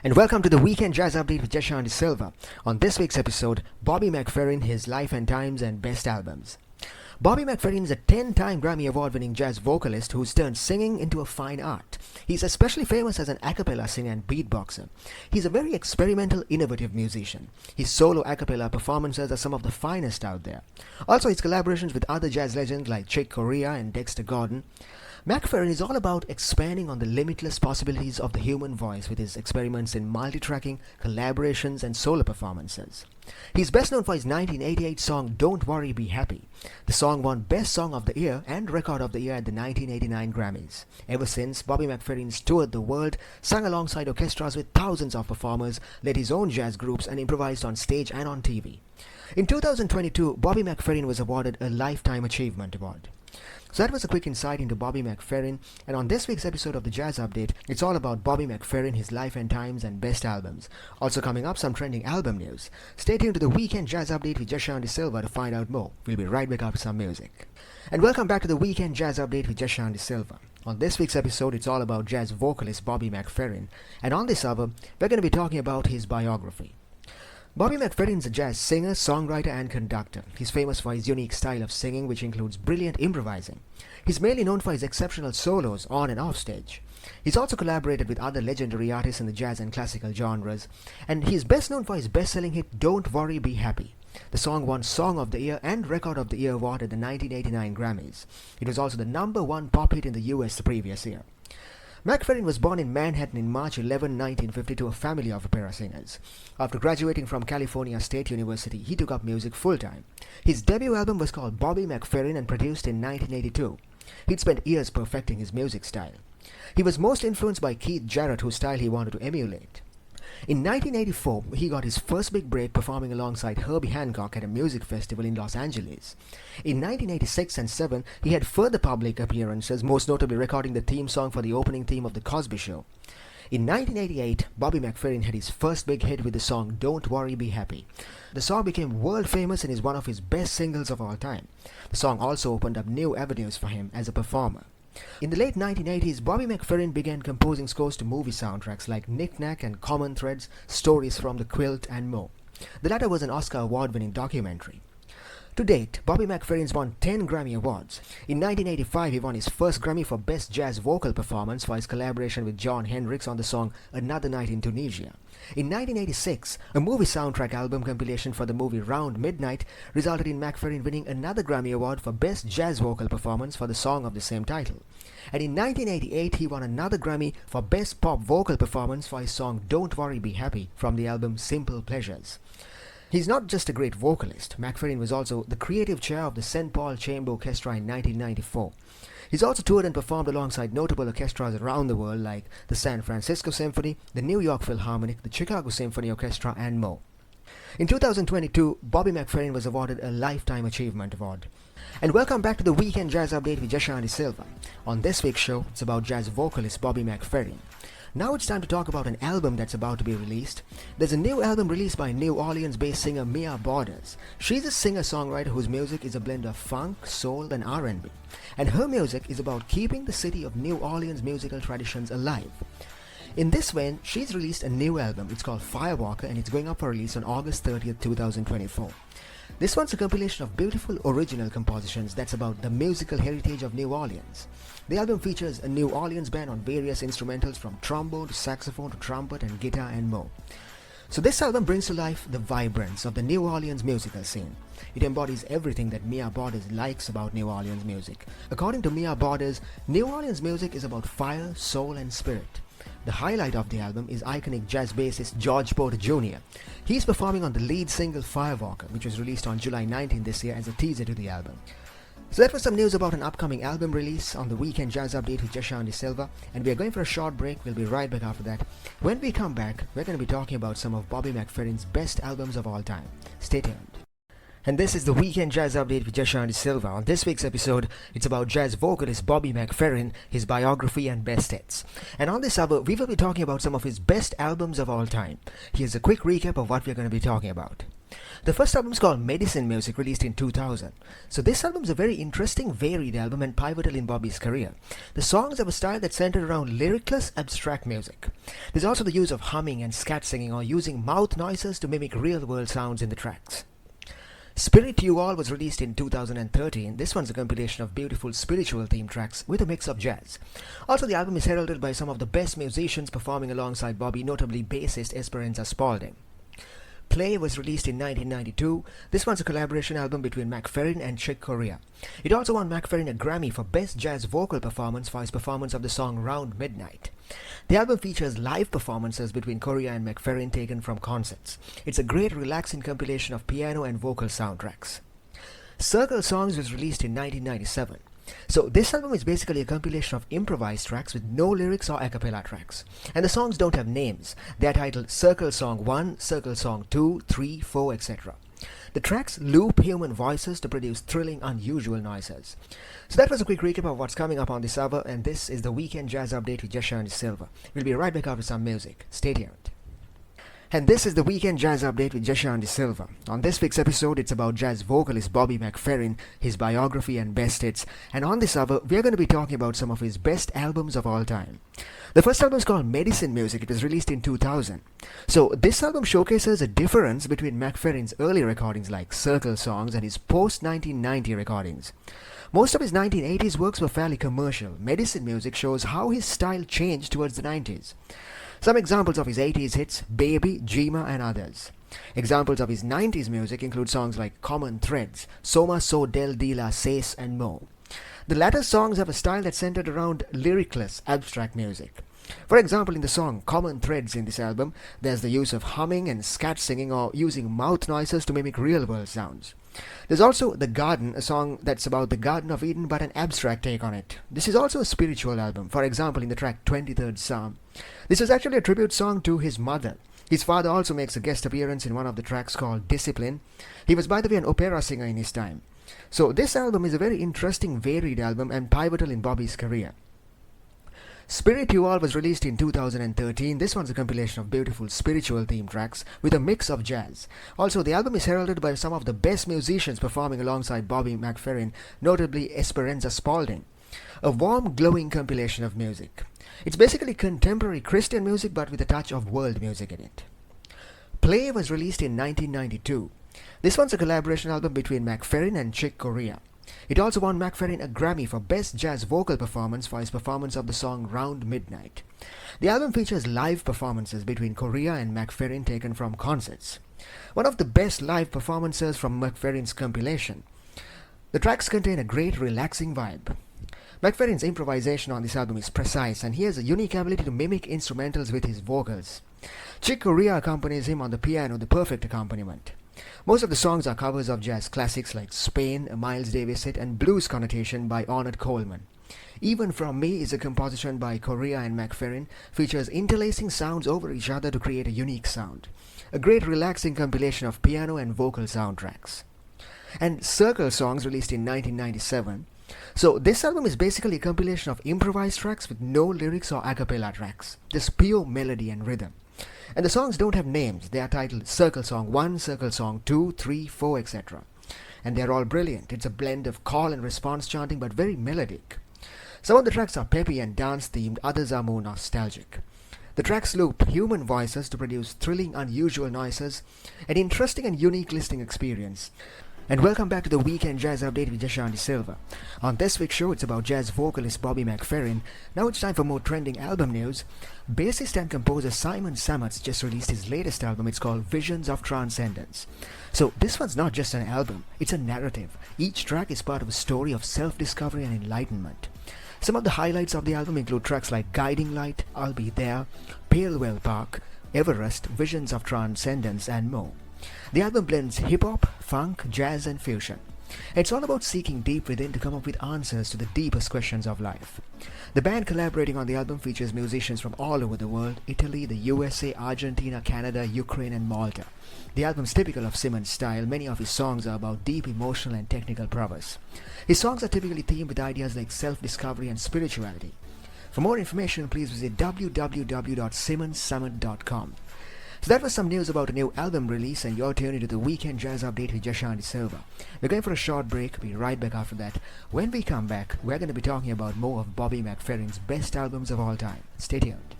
And welcome to the Weekend Jazz Update with Jashan De Silva. On this week's episode, Bobby McFerrin, his life and times and best albums. Bobby McFerrin is a 10-time Grammy Award-winning jazz vocalist who's turned singing into a fine art. He's especially famous as an acapella singer and beatboxer. He's a very experimental, innovative musician. His solo acapella performances are some of the finest out there. Also, his collaborations with other jazz legends like Corea and Dexter. McFerrin is all about expanding on the limitless possibilities of the human voice with his experiments in multi-tracking, collaborations, and solo performances. He's best known for his 1988 song Don't Worry, Be Happy. The song won Best Song of the Year and Record of the Year at the 1989 Grammys. Ever since, Bobby McFerrin's toured the world, sung alongside orchestras with thousands of performers, led his own jazz groups, and improvised on stage and on TV. In 2022, Bobby McFerrin was awarded a Lifetime Achievement Award. So that was a quick insight into Bobby McFerrin, and on this week's episode of the Jazz Update, it's all about Bobby McFerrin, his life and times and best albums. Also coming up, some trending album news. Stay tuned to the Weekend Jazz Update with Jashan De Silva to find out more. We'll be right back after some music. And welcome back to the Weekend Jazz Update with Jashan De Silva. On this week's episode, it's all about jazz vocalist Bobby McFerrin, and on this hour, we're going to be talking about his biography. Bobby McFerrin is a jazz singer, songwriter, and conductor. He's famous for his unique style of singing, which includes brilliant improvising. He's mainly known for his exceptional solos on and off stage. He's also collaborated with other legendary artists in the jazz and classical genres, and he's best known for his best-selling hit Don't Worry, Be Happy. The song won Song of the Year and Record of the Year award at the 1989 Grammys. It was also the #1 pop hit in the US the previous year. McFerrin was born in Manhattan in March 11, 1950 to a family of opera singers. After graduating from California State University, he took up music full-time. His debut album was called Bobby McFerrin and produced in 1982. He'd spent years perfecting his music style. He was most influenced by Keith Jarrett, whose style he wanted to emulate. In 1984, he got his first big break performing alongside Herbie Hancock at a music festival in Los Angeles. In 1986 and 7, he had further public appearances, most notably recording the theme song for the opening theme of The Cosby Show. In 1988, Bobby McFerrin had his first big hit with the song Don't Worry, Be Happy. The song became world famous and is one of his best singles of all time. The song also opened up new avenues for him as a performer. In the late 1980s, Bobby McFerrin began composing scores to movie soundtracks like Knick Knack and Common Threads, Stories from the Quilt, and more. The latter was an Oscar award-winning documentary. To date, Bobby McFerrin's won 10 Grammy Awards. In 1985, he won his first Grammy for Best Jazz Vocal Performance for his collaboration with Jon Hendricks on the song Another Night in Tunisia. In 1986, a movie soundtrack album compilation for the movie Round Midnight resulted in McFerrin winning another Grammy Award for Best Jazz Vocal Performance for the song of the same title. And in 1988, he won another Grammy for Best Pop Vocal Performance for his song Don't Worry, Be Happy from the album Simple Pleasures. He's not just a great vocalist. McFerrin was also the creative chair of the St. Paul Chamber Orchestra in 1994. He's also toured and performed alongside notable orchestras around the world like the San Francisco Symphony, the New York Philharmonic, the Chicago Symphony Orchestra, and more. In 2022, Bobby McFerrin was awarded a Lifetime Achievement Award. And welcome back to the Weekend Jazz Update with Jashan De Silva. On this week's show, it's about jazz vocalist Bobby McFerrin. Now it's time to talk about an album that's about to be released. There's a new album released by New Orleans-based singer Mia Borders. She's a singer-songwriter whose music is a blend of funk, soul, and R&B. And her music is about keeping the city of New Orleans musical traditions alive. In this vein, she's released a new album. It's called Firewalker, and it's going up for release on August 30th, 2024. This one's a compilation of beautiful original compositions that's about the musical heritage of New Orleans. The album features a New Orleans band on various instrumentals from trombone to saxophone to trumpet and guitar and more. So this album brings to life the vibrance of the New Orleans musical scene. It embodies everything that Mia Borders likes about New Orleans music. According to Mia Borders, New Orleans music is about fire, soul, and spirit. The highlight of the album is iconic jazz bassist George Porter Jr. He's performing on the lead single Firewalker, which was released on July 19 this year as a teaser to the album. So that was some news about an upcoming album release on the Weekend Jazz Update with Jashan De Silva, and we are going for a short break. We'll be right back after that. When we come back, we're going to be talking about some of Bobby McFerrin's best albums of all time. Stay tuned. And this is the Weekend Jazz Update with Jashan De Silva. On this week's episode, it's about jazz vocalist Bobby McFerrin, his biography and best hits. And on this hour, we will be talking about some of his best albums of all time. Here's a quick recap of what we're going to be talking about. The first album is called Medicine Music, released in 2000. So this album is a very interesting, varied album and pivotal in Bobby's career. The songs have a style that's centered around lyricless, abstract music. There's also the use of humming and scat singing or using mouth noises to mimic real-world sounds in the tracks. Spirit You All was released in 2013. This one's a compilation of beautiful spiritual theme tracks with a mix of jazz. Also, the album is heralded by some of the best musicians performing alongside Bobby, notably bassist Esperanza Spalding. Play was released in 1992. This one's a collaboration album between McFerrin and Chick Corea. It also won McFerrin a Grammy for Best Jazz Vocal Performance for his performance of the song Round Midnight. The album features live performances between Corea and McFerrin taken from concerts. It's a great relaxing compilation of piano and vocal soundtracks. Circle Songs was released in 1997. So this album is basically a compilation of improvised tracks with no lyrics or acapella tracks. And the songs don't have names. They are titled Circle Song 1, Circle Song 2, 3, 4, etc. The tracks loop human voices to produce thrilling, unusual noises. So that was a quick recap of what's coming up on this hour, and this is the Weekend Jazz Update with Jashan Silva. We'll be right back after some music. Stay tuned. And this is the Weekend Jazz Update with Jashan Silva. On this week's episode, it's about jazz vocalist Bobby McFerrin, his biography and best hits. And on this hour, we're going to be talking about some of his best albums of all time. The first album is called Medicine Music. It was released in 2000. So this album showcases a difference between McFerrin's early recordings like Circle Songs and his post-1990 recordings. Most of his 1980s works were fairly commercial. Medicine Music shows how his style changed towards the 90s. Some examples of his 80s hits: Baby, Jima and others. Examples of his 90s music include songs like Common Threads, Soma So Del Dila Says and more. The latter songs have a style that's centered around lyricless, abstract music. For example, in the song Common Threads in this album, there's the use of humming and scat singing or using mouth noises to mimic real-world sounds. There's also The Garden, a song that's about the Garden of Eden but an abstract take on it. This is also a spiritual album, for example in the track 23rd Psalm. This is actually a tribute song to his mother. His father also makes a guest appearance in one of the tracks called Discipline. He was, by the way, an opera singer in his time. So this album is a very interesting, varied album and pivotal in Bobby's career. Spirit You All was released in 2013. This one's a compilation of beautiful spiritual theme tracks with a mix of jazz. Also, the album is heralded by some of the best musicians performing alongside Bobby McFerrin, notably Esperanza Spalding. A warm, glowing compilation of music. It's basically contemporary Christian music but with a touch of world music in it. Play was released in 1992. This one's a collaboration album between McFerrin and Chick Corea. It also won McFerrin a Grammy for Best Jazz Vocal Performance for his performance of the song Round Midnight. The album features live performances between Corea and McFerrin taken from concerts. One of the best live performances from McFerrin's compilation. The tracks contain a great relaxing vibe. McFerrin's improvisation on this album is precise and he has a unique ability to mimic instrumentals with his vocals. Chick Corea accompanies him on the piano, the perfect accompaniment. Most of the songs are covers of jazz classics like Spain, a Miles Davis hit, and Blues Connotation by Ornette Coleman. Even From Me is a composition by Corea and McFerrin, features interlacing sounds over each other to create a unique sound. A great relaxing compilation of piano and vocal soundtracks. And Circle Songs, released in 1997. So this album is basically a compilation of improvised tracks with no lyrics or a cappella tracks, just pure melody and rhythm. And the songs don't have names. They are titled Circle Song 1, Circle Song 2, 3, 4, etc. And they're all brilliant. It's a blend of call and response chanting but very melodic. Some of the tracks are peppy and dance themed, others are more nostalgic. The tracks loop human voices to produce thrilling, unusual noises, an interesting and unique listening experience. And welcome back to the Weekend Jazz Update with Jashan Silva. On this week's show, it's about jazz vocalist Bobby McFerrin. Now it's time for more trending album news. Bassist and composer Simon Sametz just released his latest album. It's called Visions of Transcendence. So this one's not just an album, it's a narrative. Each track is part of a story of self-discovery and enlightenment. Some of the highlights of the album include tracks like Guiding Light, I'll Be There, Palewell Park, Everest, Visions of Transcendence, and more. The album blends hip-hop, funk, jazz and fusion. It's all about seeking deep within to come up with answers to the deepest questions of life. The band collaborating on the album features musicians from all over the world: Italy, the USA, Argentina, Canada, Ukraine and Malta. The album's typical of Simmons' style. Many of his songs are about deep emotional and technical prowess. His songs are typically themed with ideas like self-discovery and spirituality. For more information, please visit www.simmonssummit.com. So that was some news about a new album release, and you're tuned into the Weekend Jazz Update with Jashanti Silva. We're going for a short break. We'll be right back after that. When we come back, we're going to be talking about more of Bobby McFerrin's best albums of all time. Stay tuned.